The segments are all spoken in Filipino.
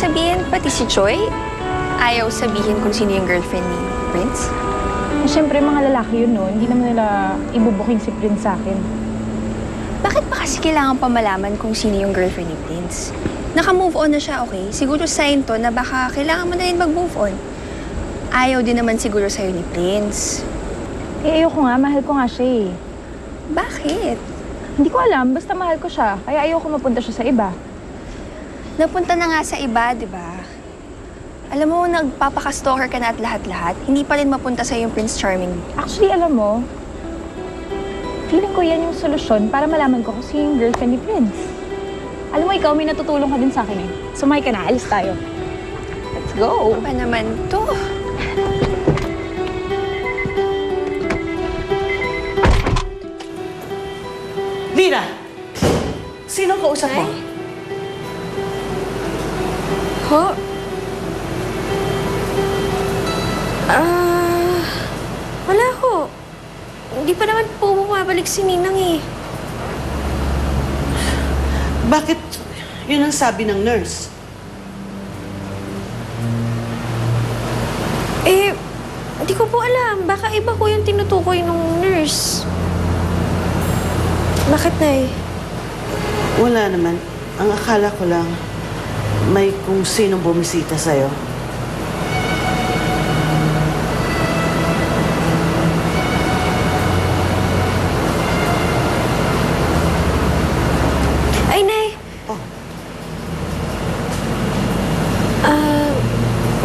sabihin, pati si Choi, ayaw sabihin kung sino yung girlfriend ni Prince? Siyempre, mga lalaki yun, no? Hindi naman nila ibubuking si Prince sa akin. Bakit ba kasi kailangan pa malaman kung sino yung girlfriend ni Prince? Naka-move on na siya, okay? Siguro sign to na baka kailangan mo na rin mag-move on. Ayaw din naman siguro sa'yo ni Prince. Eh, ayoko nga. Mahal ko nga siya eh. Bakit? Hindi ko alam. Basta mahal ko siya. Kaya ayoko mapunta siya sa iba. Napunta na nga sa iba, di ba? Alam mo, nagpapaka-stalker ka na at lahat-lahat, hindi pa rin mapunta sa'yo yung Prince Charming. Actually, alam mo, feeling ko yan yung solusyon para malaman ko kung sino yung girlfriend ni Prince. Alam mo, ikaw may natutulong ka din sa akin eh. Sumakay ka na. Alis tayo. Let's go. Ano ba naman to? Lina! Sino ang kausap mo? Ho? Wala ho. Hindi pa naman po bumabalik si Ninang eh. Bakit yun ang sabi ng nurse? Eh, hindi ko po alam. Baka iba ko yung tinutukoy nung nurse. Bakit, Nay? Wala naman. Ang akala ko lang, may kung sinong bumisita sa'yo. Ay, Nay! Oh.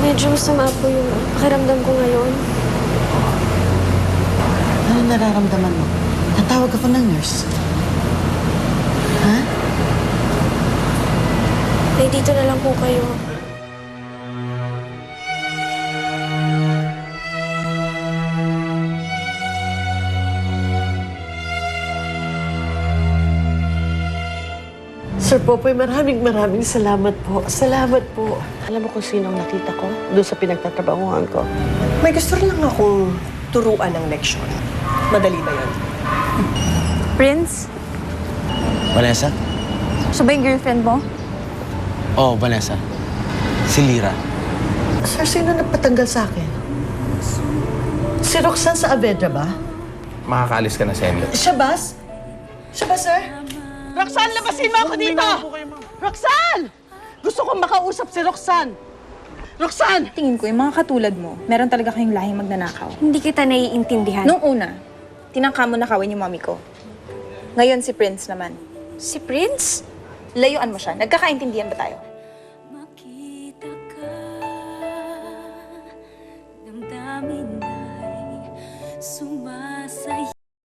Medyo masama po yung pakiramdam ko ngayon. Ano nararamdaman mo? Tatawag ako ng nurse. Ha? Nay, dito na lang po kayo. Sir Popoy, maraming salamat po. Salamat po. Alam mo kung sino ang nakita ko doon sa pinagtatrabahuhan ko? May gusto lang akong turuan ng leksyon. Madali ba yun? Prince? Vanessa? Siya ba yung girlfriend mo? Oh, Vanessa. Si Lyra. Sir, sino nagpatanggal sa akin? Si Roxanne sa Avedra ba? Makakaalis ka na, Semi. Siya ba? Siya ba, sir? Roxanne, labasin mo ako dito! Roxanne! Gusto kong makausap si Roxanne! Roxanne! Tingin ko, yung mga katulad mo, meron talaga kayong lahing magnanakaw. Hindi kita naiintindihan. Nung una, tinangka mo nakawin yung mami ko. Ngayon si Prince naman. Si Prince? Layuan mo siya. Nagkakaintindihan ba tayo? Makita ka, damdamin ay sumali.